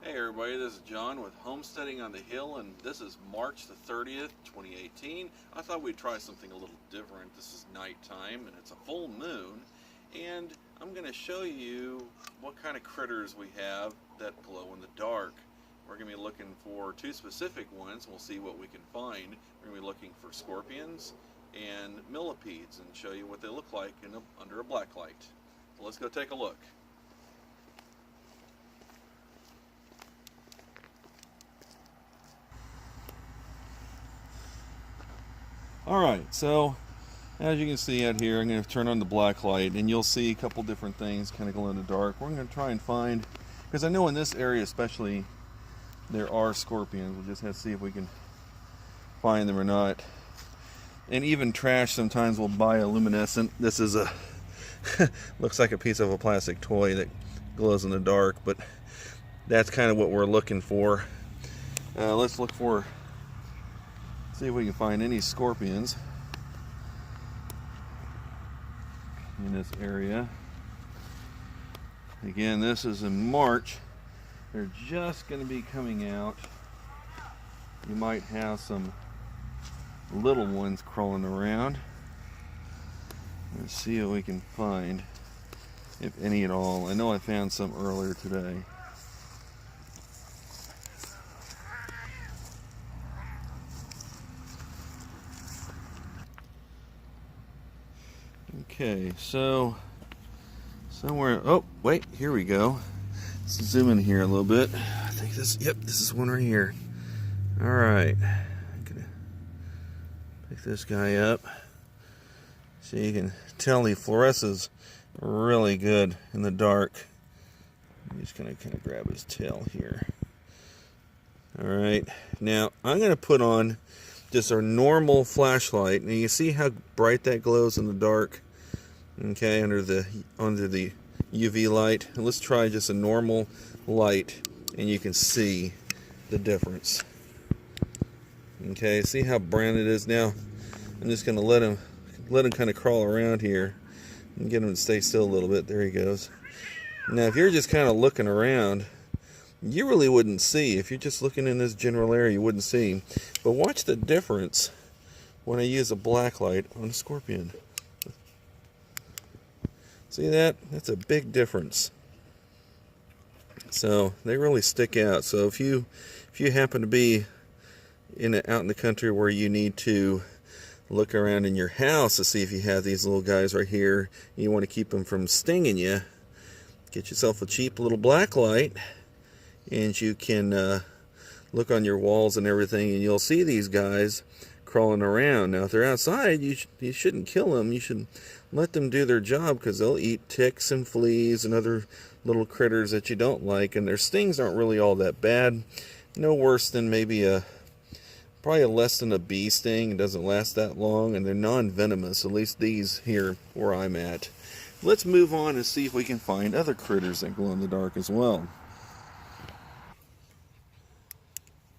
Hey everybody, this is John with Homesteading on the Hill, and this is March the 30th, 2018. I thought we'd try something a little different. This is nighttime and it's a full moon, and I'm going to show you what kind of critters we have that glow in the dark. We're going to be looking for two specific ones. We'll see what we can find. We're going to be looking for scorpions and millipedes and show you what they look like under a black light. So let's go take a look. Alright, so as you can see out here, I'm going to turn on the black light and you'll see a couple different things kind of glow in the dark. We're going to try and find, because I know in this area especially there are scorpions. We'll just have to see if we can find them or not. And even trash, sometimes we'll buy a luminescent. This is a looks like a piece of a plastic toy that glows in the dark, but that's kind of what we're looking for. Let's look for, see if we can find any scorpions in this area. Again, this is in March. They're just going to be coming out. You might have some little ones crawling around. Let's see what we can find, if any at all. I know I found some earlier today. Okay, so somewhere, oh wait, here we go. Let's zoom in here a little bit. I think this, yep, this is one right here. All right, I'm gonna pick this guy up. So you can tell he fluoresces really good in the dark. I'm just gonna kind of grab his tail here. All right, now I'm gonna put on just a normal flashlight, and you see how bright that glows in the dark. Okay, under the UV light. And let's try just a normal light, and you can see the difference. Okay, see how brown it is now? I'm just gonna let him kind of crawl around here and get him to stay still a little bit. There he goes. Now, if you're just kind of looking around, you really wouldn't see. If you're just looking in this general area, you wouldn't see. But watch the difference when I use a black light on a scorpion. See that? That's a big difference. So they really stick out. So if you happen to be out in the country where you need to look around in your house to see if you have these little guys right here, and you want to keep them from stinging you, get yourself a cheap little black light, and you can look on your walls and everything, and you'll see these guys crawling around. Now, if they're outside, you shouldn't kill them. You should let them do their job, because they'll eat ticks and fleas and other little critters that you don't like, and their stings aren't really all that bad. No worse than maybe probably less than a bee sting. It doesn't last that long, and they're non-venomous, at least these here where I'm at. Let's move on and see if we can find other critters that glow in the dark as well.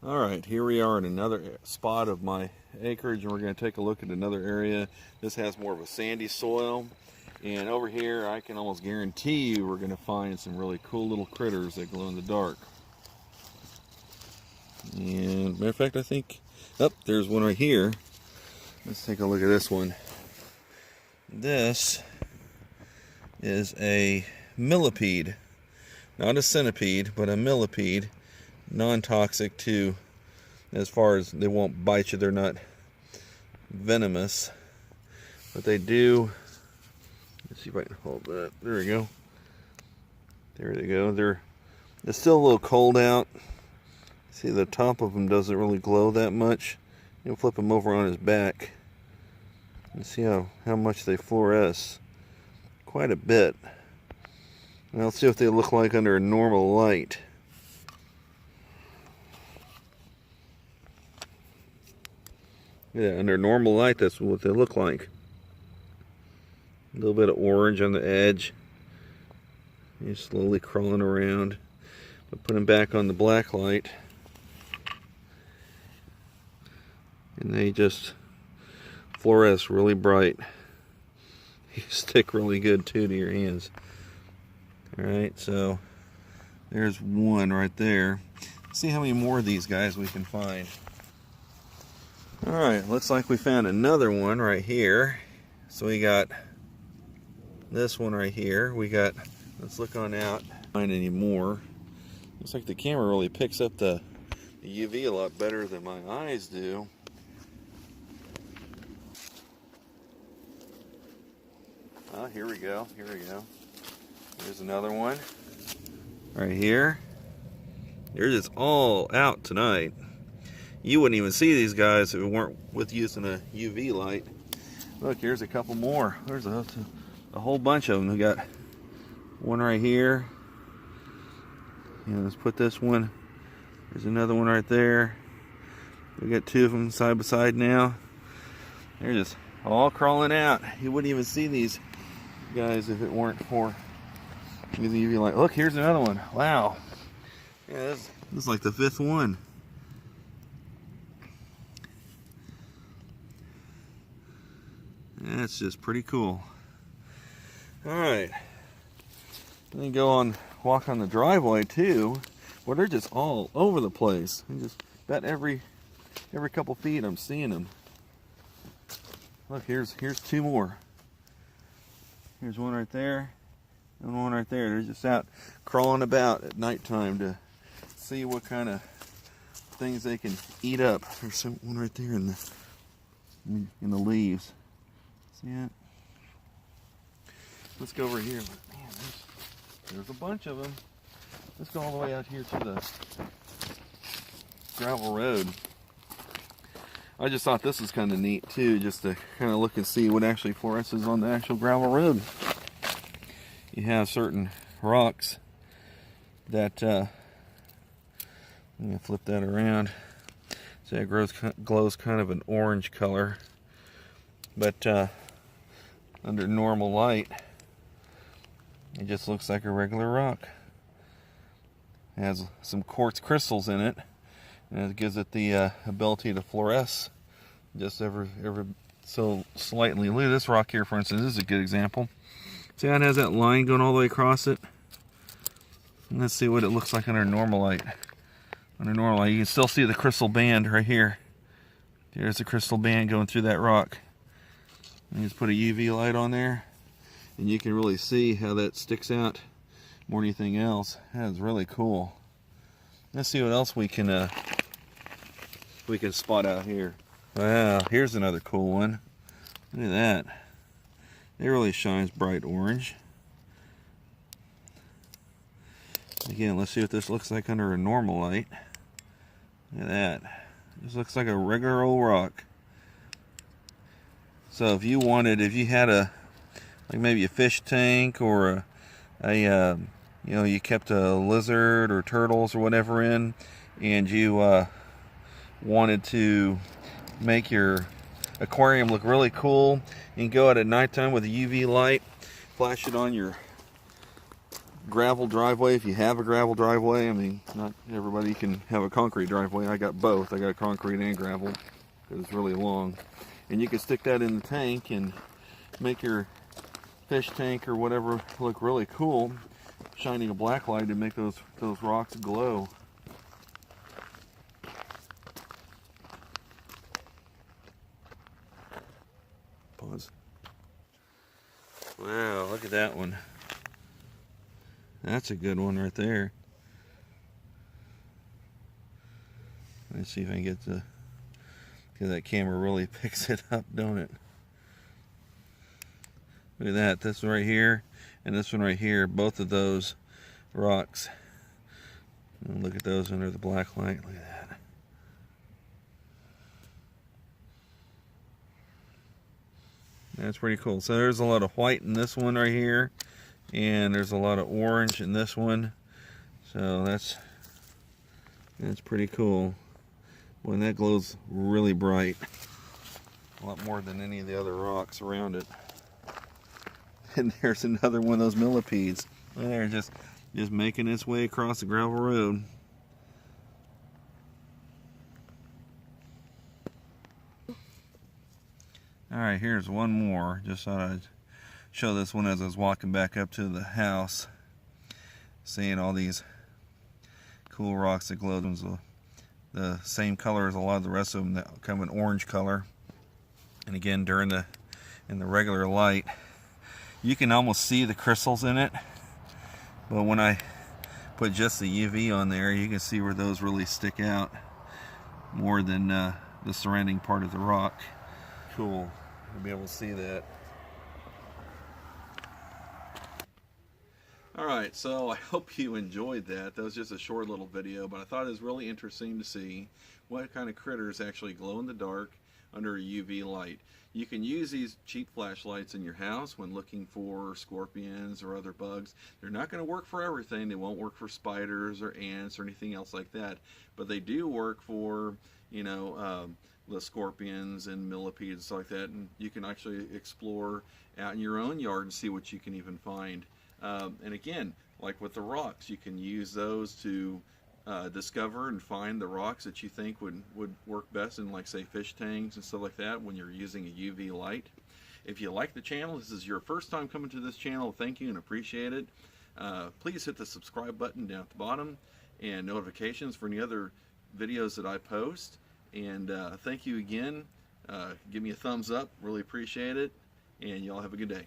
Alright, here we are in another spot of my acreage, and we're going to take a look at another area. This has more of a sandy soil, and over here I can almost guarantee you we're going to find some really cool little critters that glow in the dark. And matter of fact, I think, oh, there's one right here. Let's take a look at this one. This is a millipede, not a centipede, but a millipede. Non-toxic too, as far as they won't bite you. They're not venomous, but they do. Let's see if I can hold that. There we go. There they go. It's still a little cold out. See, the top of them doesn't really glow that much. You'll flip him over on his back and see how much they fluoresce. Quite a bit. Now let's see what they look like under a normal light. Yeah, under normal light, that's what they look like. A little bit of orange on the edge. You're slowly crawling around. But put them back on the black light, and they just fluoresce really bright. You stick really good too to your hands. Alright, so There's one right there. Let's see how many more of these guys we can find. Alright, looks like we found another one right here. So we got this one right here. We got, let's look on out. Find any more. Looks like the camera really picks up the UV a lot better than my eyes do. Oh, here we go. Here we go. Here's another one. Right here. They're just all out tonight. You wouldn't even see these guys if it weren't with using a UV light. Look, here's a couple more. There's a whole bunch of them. We got one right here. Let's put this one. There's another one right there. We got two of them side by side now. They're just all crawling out. You wouldn't even see these guys if it weren't for the UV light. Look, here's another one. Wow. Yeah, this is like the fifth one. That's just pretty cool. Alright. Then go on, walk on the driveway too. Well, they're just all over the place. And just about every couple feet I'm seeing them. Look, here's two more. Here's one right there, and one right there. They're just out crawling about at nighttime to see what kind of things they can eat up. There's one right there in the leaves. See it? Let's go over here. Man, there's a bunch of them. Let's go all the way out here to the gravel road. I just thought this was kind of neat too, just to kind of look and see what actually fluoresces on the actual gravel road. You have certain rocks that, I'm going to flip that around. So it glows kind of an orange color. But under normal light, it just looks like a regular rock. It has some quartz crystals in it, and it gives it the ability to fluoresce just ever so slightly. Look at this rock here, for instance. This is a good example. See how it has that line going all the way across it? And let's see what it looks like under normal light. Under normal light, you can still see the crystal band right here. There's a crystal band going through that rock. And just put a UV light on there, and you can really see how that sticks out more than anything else. That's really cool. Let's see what else we can spot out here. Wow, here's another cool one. Look at that. It really shines bright orange. Again, let's see what this looks like under a normal light. Look at that. This looks like a regular old rock. So if you had like maybe a fish tank or you kept a lizard or turtles or whatever in, and you wanted to make your aquarium look really cool, you can go out at nighttime with a UV light, flash it on your gravel driveway if you have a gravel driveway. I mean, not everybody can have a concrete driveway. I got both. I got concrete and gravel because it's really long. And you can stick that in the tank and make your fish tank or whatever look really cool, shining a black light to make those rocks glow. Pause. Wow, look at that one. That's a good one right there. Let's see if I can get the... Because that camera really picks it up, don't it? Look at that. This one right here and this one right here. Both of those rocks. And look at those under the black light. Look at that. That's pretty cool. So there's a lot of white in this one right here. And there's a lot of orange in this one. So that's pretty cool. When that glows really bright, a lot more than any of the other rocks around it. And there's another one of those millipedes. They're just making its way across the gravel road. Alright, here's one more. Just thought I'd show this one as I was walking back up to the house. Seeing all these cool rocks that glow. Those are the same color as a lot of the rest of them, that kind of an orange color. And again, in the regular light, you can almost see the crystals in it, but when I put just the UV on there, you can see where those really stick out more than the surrounding part of the rock. Cool, you'll be able to see that. Alright, so I hope you enjoyed that. That was just a short little video, but I thought it was really interesting to see what kind of critters actually glow in the dark under a UV light. You can use these cheap flashlights in your house when looking for scorpions or other bugs. They're not going to work for everything. They won't work for spiders or ants or anything else like that, but they do work for, you know, the scorpions and millipedes and stuff like that, and you can actually explore out in your own yard and see what you can even find. And again, like with the rocks, you can use those to discover and find the rocks that you think would work best in, like, say, fish tanks and stuff like that when you're using a UV light. If you like the channel, this is your first time coming to this channel, thank you and appreciate it. Please hit the subscribe button down at the bottom and notifications for any other videos that I post. And thank you again. Give me a thumbs up, really appreciate it, and y'all have a good day.